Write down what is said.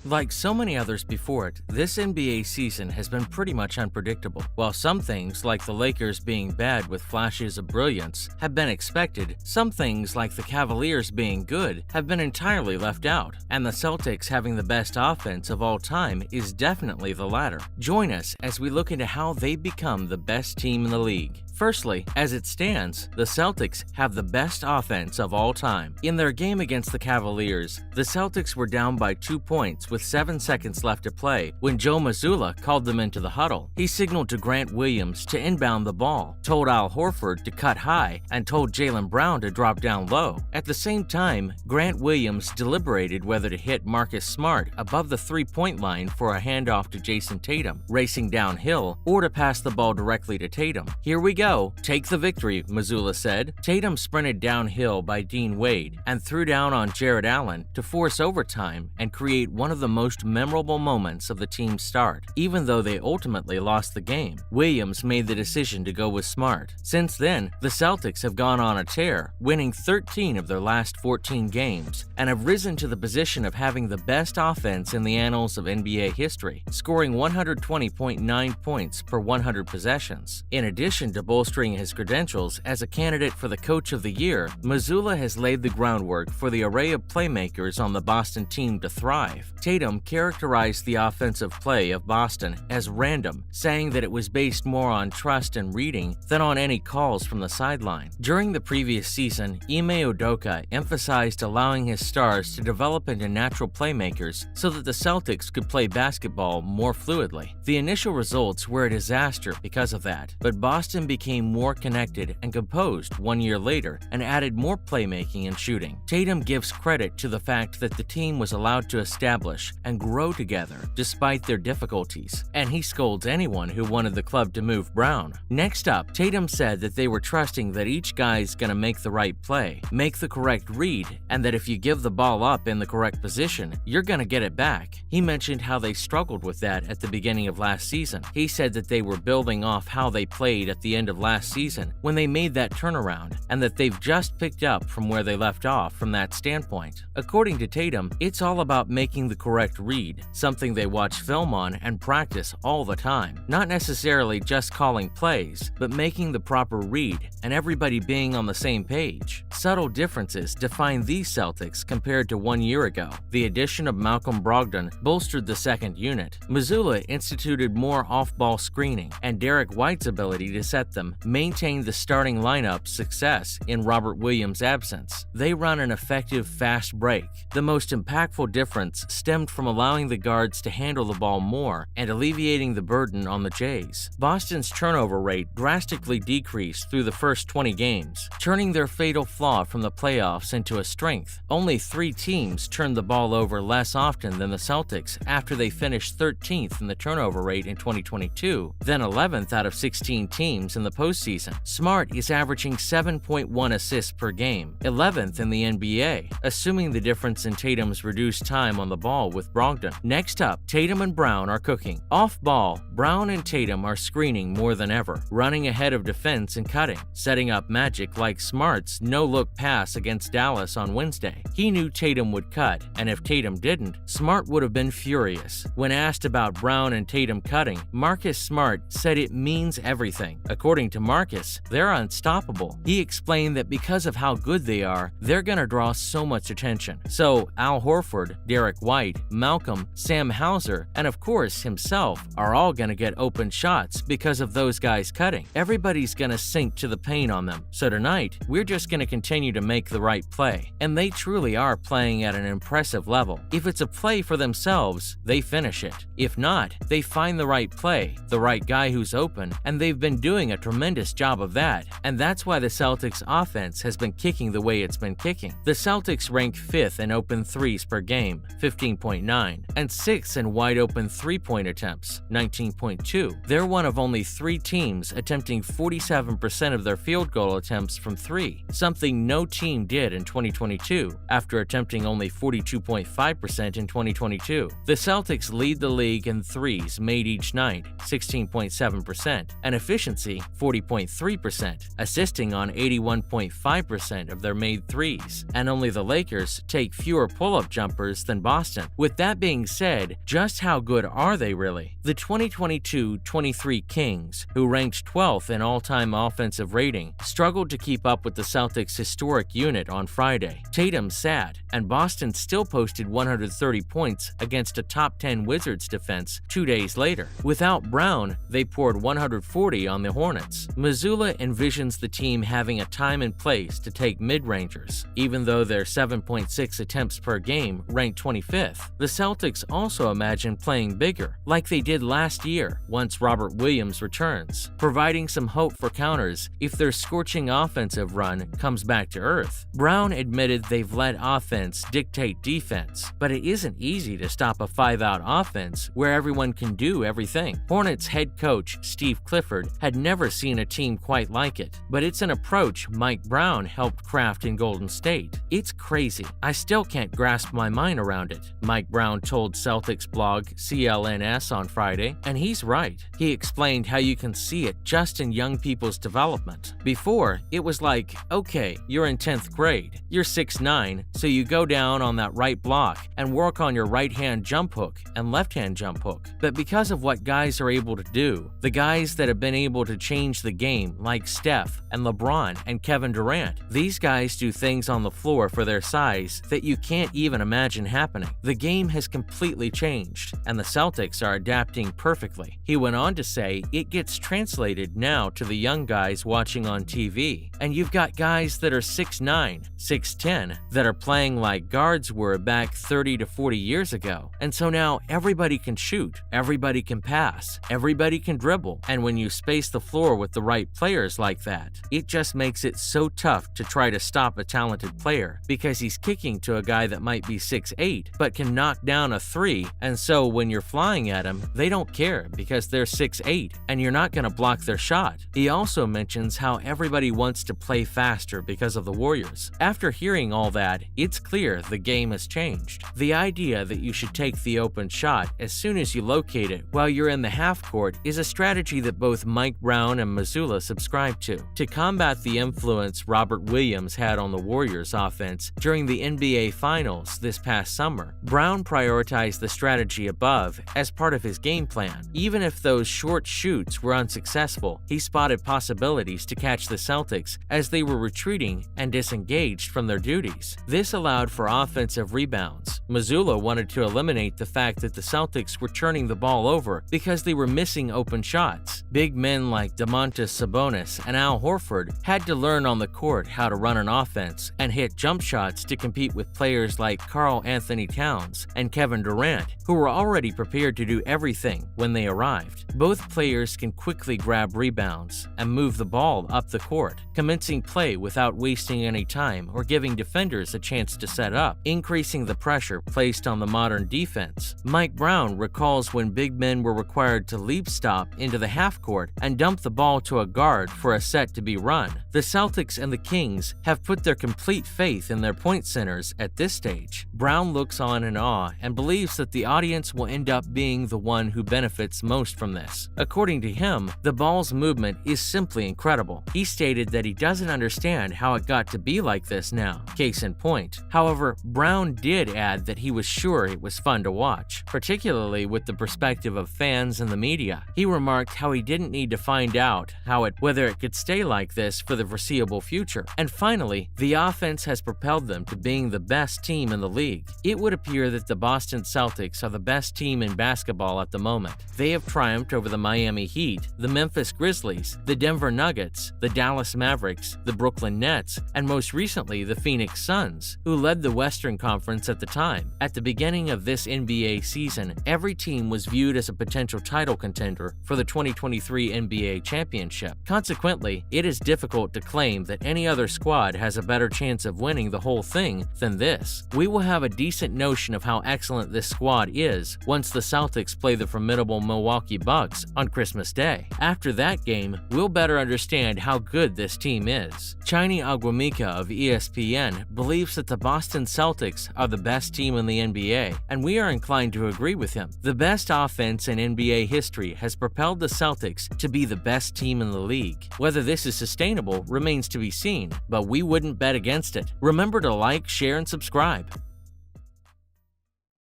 Like so many others before it, this NBA season has been pretty much unpredictable. While some things, like the Lakers being bad with flashes of brilliance, have been expected, some things, like the Cavaliers being good, have been entirely left out. And the Celtics having the best offense of all time is definitely the latter. Join us as we look into how they become the best team in the league. Firstly, as it stands, the Celtics have the best offense of all time. In their game against the Cavaliers, the Celtics were down by 2 points with 7 seconds left to play when Joe Mazzulla called them into the huddle. He signaled to Grant Williams to inbound the ball, told Al Horford to cut high, and told Jaylen Brown to drop down low. At the same time, Grant Williams deliberated whether to hit Marcus Smart above the three-point line for a handoff to Jason Tatum, racing downhill, or to pass the ball directly to Tatum. "Here we go. Take the victory," Mazzulla said. Tatum sprinted downhill by Dean Wade and threw down on Jarrett Allen to force overtime and create one of the most memorable moments of the team's start. Even though they ultimately lost the game, Williams made the decision to go with Smart. Since then, the Celtics have gone on a tear, winning 13 of their last 14 games, and have risen to the position of having the best offense in the annals of NBA history, scoring 120.9 points per 100 possessions. In addition to bolstering his credentials as a candidate for the Coach of the Year, Mazzulla has laid the groundwork for the array of playmakers on the Boston team to thrive. Tatum characterized the offensive play of Boston as random, saying that it was based more on trust and reading than on any calls from the sideline. During the previous season, Ime Udoka emphasized allowing his stars to develop into natural playmakers so that the Celtics could play basketball more fluidly. The initial results were a disaster because of that, but Boston became more connected and composed 1 year later and added more playmaking and shooting. Tatum gives credit to the fact that the team was allowed to establish and grow together despite their difficulties, and he scolds anyone who wanted the club to move Brown. Next up, Tatum said that they were trusting that each guy's gonna make the right play, make the correct read, and that if you give the ball up in the correct position, you're gonna get it back. He mentioned how they struggled with that at the beginning of last season. He said that they were building off how they played at the end of last season when they made that turnaround, and that they've just picked up from where they left off from that standpoint. According to Tatum, it's all about making the correct read, something they watch film on and practice all the time. Not necessarily just calling plays, but making the proper read and everybody being on the same page. Subtle differences define these Celtics compared to 1 year ago. The addition of Malcolm Brogdon bolstered the second unit. Mazzulla instituted more off-ball screening, and Derek White's ability to set them maintained the starting lineup's success in Robert Williams' absence. They run an effective fast break. The most impactful difference stemmed from allowing the guards to handle the ball more and alleviating the burden on the Jays. Boston's turnover rate drastically decreased through the first 20 games, turning their fatal flaw from the playoffs into a strength. Only 3 teams turned the ball over less often than the Celtics after they finished 13th in the turnover rate in 2022, then 11th out of 16 teams in the postseason. Smart is averaging 7.1 assists per game, 11th in the NBA, assuming the difference in Tatum's reduced time on the ball with Brogdon. Next up, Tatum and Brown are cooking. Off ball, Brown and Tatum are screening more than ever, running ahead of defense and cutting, setting up magic like Smart's no-look pass against Dallas on Wednesday. He knew Tatum would cut, and if Tatum didn't, Smart would have been furious. When asked about Brown and Tatum cutting, Marcus Smart said it means everything. According to Marcus, they're unstoppable. He explained that because of how good they are, they're gonna draw so much attention. So Al Horford, Derek White, Malcolm, Sam Hauser, and of course himself are all gonna get open shots because of those guys cutting. Everybody's gonna sink to the paint on them. So tonight, we're just gonna continue to make the right play. And they truly are playing at an impressive level. If it's a play for themselves, they finish it. If not, they find the right play, the right guy who's open, and they've been doing a tremendous job of that. And that's why the Celtics offense has been kicking the way it's been kicking. The Celtics rank 5th in open threes per game, 15.9, and 6th in wide open three-point attempts, 19.2. They're one of only 3 teams attempting 47% of their field goal attempts from 3, something no team did in 2022, after attempting only 42.5% in 2022. The Celtics lead the league in threes made each night, 16.7%, and efficiency, 40.3%, assisting on 81.5% of their made threes, and only the Lakers take fewer pull-up jumpers than Boston. With that being said, just how good are they really? The 2022-23 Kings, who ranked 12th in all-time offensive rating, struggled to keep up with the Celtics' historic unit on Friday. Tatum sat, and Boston still posted 130 points against a top 10 Wizards defense 2 days later. Without Brown, they poured 140 on the Hornets. Mazzulla envisions the team having a time and place to take mid-rangers. Even though their 7.6 attempts per game ranked 25th, the Celtics also imagine playing bigger, like they did last year once Robert Williams returns, providing some hope for counters if their scorching offensive run comes back to earth. Brown admitted they've let offense dictate defense, but it isn't easy to stop a 5-out offense where everyone can do everything. Hornets head coach Steve Clifford had never seen a team quite like it, but it's an approach Mike Brown helped craft in Golden State. It's crazy. I still can't grasp my mind around it, Mike Brown told Celtics blog CLNS on Friday, and he's right. He explained how you can see it just in young people's development. Before, it was like, okay, you're in 10th grade, you're 6'9", so you go down on that right block and work on your right-hand jump hook and left-hand jump hook. But because of what guys are able to do, the guys that have been able to change the game, like Steph and LeBron and Kevin Durant, these guys do things on the floor for their size that you can't even imagine happening. The game has completely changed, and the Celtics are adapting perfectly. He went on to say it gets translated now to the young guys watching on TV, and you've got guys that are 6'9", 6'10", that are playing like guards were back 30 to 40 years ago. And so now everybody can shoot, everybody can pass, everybody can dribble, and when you space the floor with the right players like that, it just makes it so tough to try to stop a talented player because he's kicking to a guy that might be 6'8", but can knock down a 3, and so when you're flying at him, they don't care because they're 6'8", and you're not going to block their shot. He also mentions how everybody wants to play faster because of the Warriors. After hearing all that, it's clear the game has changed. The idea that you should take the open shot as soon as you locate it while you're in the half court is a strategy that both Mike Brown and Mazzulla subscribe to. To combat the influence Robert Williams had on the Warriors offense during the NBA Finals this past summer, Brown prioritized the strategy above as part of his game plan. Even if those short shoots were unsuccessful, he spotted possibilities to catch the Celtics as they were retreating and disengaged from their duties. This allowed for offensive rebounds. Mazzulla wanted to eliminate the fact that the Celtics were turning the ball over because they were missing open shots. Big men like Domantas Sabonis and Al Horford had to learn on the court how to run an offense and hit jump shots to compete with players like Karl Anthony Towns and Kevin Durant, who were already prepared to do everything when they arrived. Both players can quickly grab rebounds and move the ball up the court, commencing play without wasting any time or giving defenders a chance to set up, increasing the pressure placed on the modern defense. Mike Brown recalls when big men were required to leap stop into the half court and dump the ball to a guard for a set to be run. The Celtics and the Kings have put their complete faith in their point centers at this stage. Brown looks on in awe and believes that the audience will end up being the one who benefits most from this. According to him, the ball's movement is simply incredible. He stated that he doesn't understand how it got to be like this now, case in point. However, Brown did add that he was sure it was fun to watch, particularly with the perspective of fans and the media. He remarked how he didn't need to find out whether it could stay like this for the foreseeable future. And finally, the offense has propelled them to being the best team in the league. It would appear that the Boston Celtics are the best team in basketball at the moment. They have triumphed over the Miami Heat, the Memphis Grizzlies, the Denver Nuggets, the Dallas Mavericks, the Brooklyn Nets, and most recently the Phoenix Suns, who led the Western Conference at the time. At the beginning of this NBA season, every team was viewed as a potential title contender for the 2023 NBA Championship. Consequently, it is difficult to claim that any other squad has a better chance of winning the whole thing than this. We will have a decent notion of how excellent this squad is once the Celtics play the formidable Milwaukee Bucks on Christmas Day. After that game, we'll better understand how good this team is. Chiny Aguamica of ESPN believes that the Boston Celtics are the best team in the NBA, and we are inclined to agree with him. The best offense in NBA history has propelled the Celtics to be the best best team in the league. Whether this is sustainable remains to be seen, but we wouldn't bet against it. Remember to like, share, and subscribe.